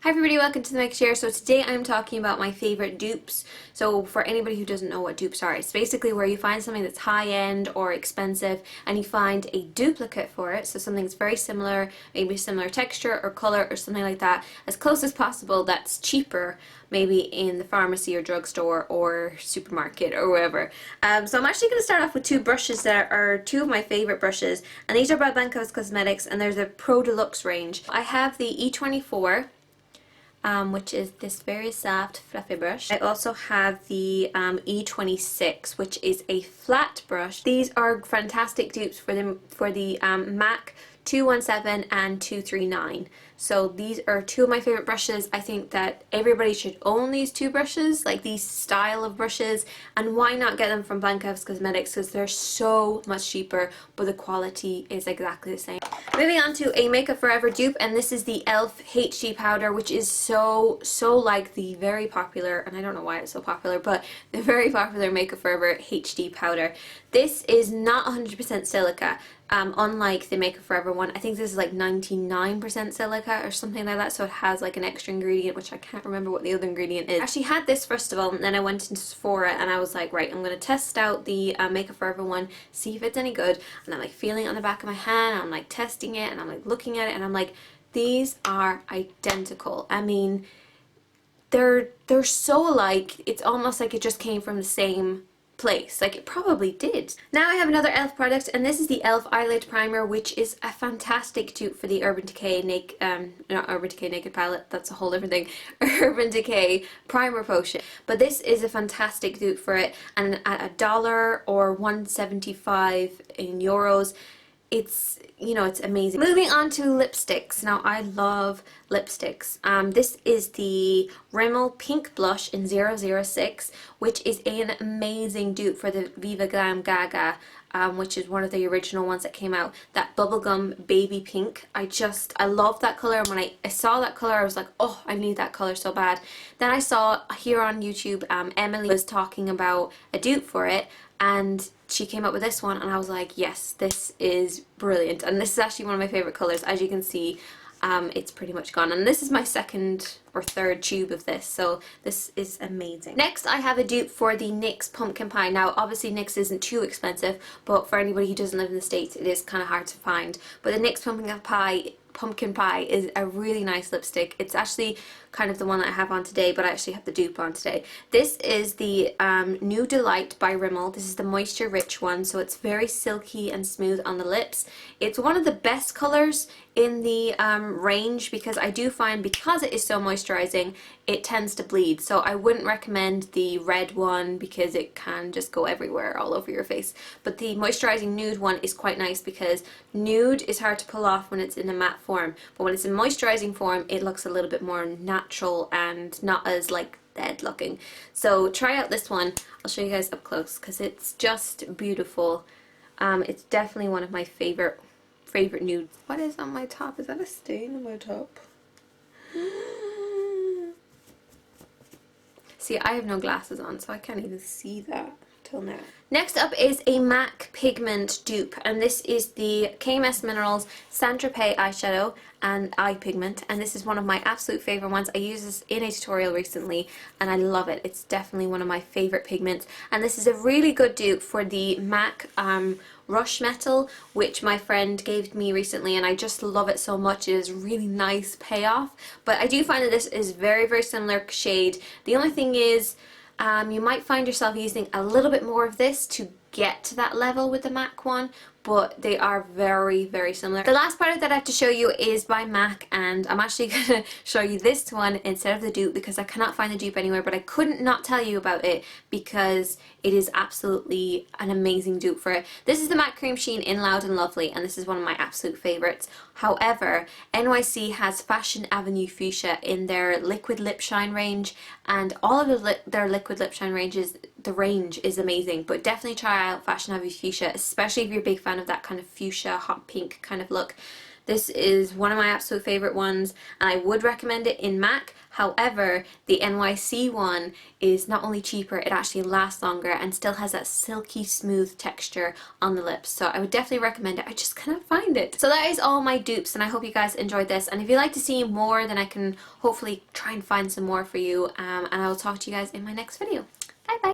Hi everybody, welcome to Themakeupchair. So today I'm talking about my favorite dupes. So for anybody who doesn't know what dupes are, it's basically where you find something that's high-end or expensive and you find a duplicate for it, so something that's very similar, maybe similar texture or color or something like that, as close as possible that's cheaper, maybe in the pharmacy or drugstore or supermarket or wherever. So I'm actually going to start off with two brushes that are two of my favorite brushes, and these are by Cosmetics, and there's a Pro Deluxe range. I have the E24, which is this very soft fluffy brush. I also have the E26, which is a flat brush. These are fantastic dupes for the MAC 217 and 239. So these are two of my favorite brushes. I think that everybody should own these two brushes, like these style of brushes, and why not get them from Cosmetics, because they're so much cheaper but the quality is exactly the same. Moving on to a Makeup Forever dupe, and this is the e.l.f. HD powder, which is so like the very popular, and I don't know why it's so popular, but the very popular Makeup Forever HD powder. This is not 100% silica. Unlike the Makeup Forever one, I think this is like 99% silica or something like that, so it has like an extra ingredient, which I can't remember what the other ingredient is. I actually had this first of all, and then I went into Sephora and I was like, right, I'm going to test out the Makeup Forever one, see if it's any good, and I'm like feeling it on the back of my hand, and I'm like testing it, and I'm like looking at it, and I'm like, these are identical. I mean, they're so alike, it's almost like it just came from the same place, like it probably did. Now I have another e.l.f. product, and this is the e.l.f. Eyelid Primer, which is a fantastic dupe for the Urban Decay not Urban Decay Naked Palette, that's a whole different thing, Urban Decay Primer Potion. But this is a fantastic dupe for it, and at $1 or 1.75 in euros, it's, you know, it's amazing. Moving on to lipsticks. Now I love lipsticks. This is the Rimmel Pink Blush in 006, which is an amazing dupe for the Viva Glam Gaga, which is one of the original ones that came out. That bubblegum baby pink. I love that color, and when I saw that color I was like, oh, I need that color so bad. Then I saw here on YouTube, Emily was talking about a dupe for it, and she came up with this one, and I was like, yes, this is brilliant. And this is actually one of my favorite colors. As you can see, it's pretty much gone, and this is my second or third tube of this, so this is amazing. Next I have a dupe for the NYX Pumpkin Pie. Now obviously NYX isn't too expensive, but for anybody who doesn't live in the States it is kind of hard to find. But the NYX Pumpkin Pie is a really nice lipstick. It's actually kind of the one that I have on today, but I actually have the dupe on today. This is the New Delight by Rimmel. This is the Moisture Rich one, so it's very silky and smooth on the lips. It's one of the best colors in the range, because I do find, because it is so moisturizing, it tends to bleed. So I wouldn't recommend the red one because it can just go everywhere, all over your face. But the Moisturizing Nude one is quite nice, because nude is hard to pull off when it's in a matte form, but when it's in moisturizing form it looks a little bit more natural and not as like dead looking. So try out this one. I'll show you guys up close because it's just beautiful. It's definitely one of my favorite nudes. What is on my top? Is that a stain on my top? See, I have no glasses on, so I can't even see that till now. Next up is a MAC Pigment dupe, and this is the KMS Minerals Saint Tropez eyeshadow and eye pigment, and this is one of my absolute favorite ones. I used this in a tutorial recently and I love it. It's definitely one of my favorite pigments, and this is a really good dupe for the MAC Rush Metal, which my friend gave me recently, and I just love it so much. It is really nice payoff, but I do find that this is very similar shade. The only thing is, you might find yourself using a little bit more of this to get to that level with the MAC one, but they are very similar. The last product that I have to show you is by MAC, and I'm actually going to show you this one instead of the dupe because I cannot find the dupe anywhere, but I couldn't not tell you about it because it is absolutely an amazing dupe for it. This is the MAC Cream Sheen in Loud and Lovely, and this is one of my absolute favorites. However, NYC has Fashion Avenue Fuchsia in their liquid lip shine range, and all of their liquid lip shine ranges, the range is amazing, but definitely try out Fashion Avenue Fuchsia, especially if you're a big fan of that kind of fuchsia hot pink kind of look. This is one of my absolute favorite ones, and I would recommend it in MAC. However, the NYC one is not only cheaper, it actually lasts longer and still has that silky smooth texture on the lips. So I would definitely recommend it. I just cannot find it. So that is all my dupes, and I hope you guys enjoyed this. And if you'd like to see more, then I can hopefully try and find some more for you. And I will talk to you guys in my next video. Bye bye!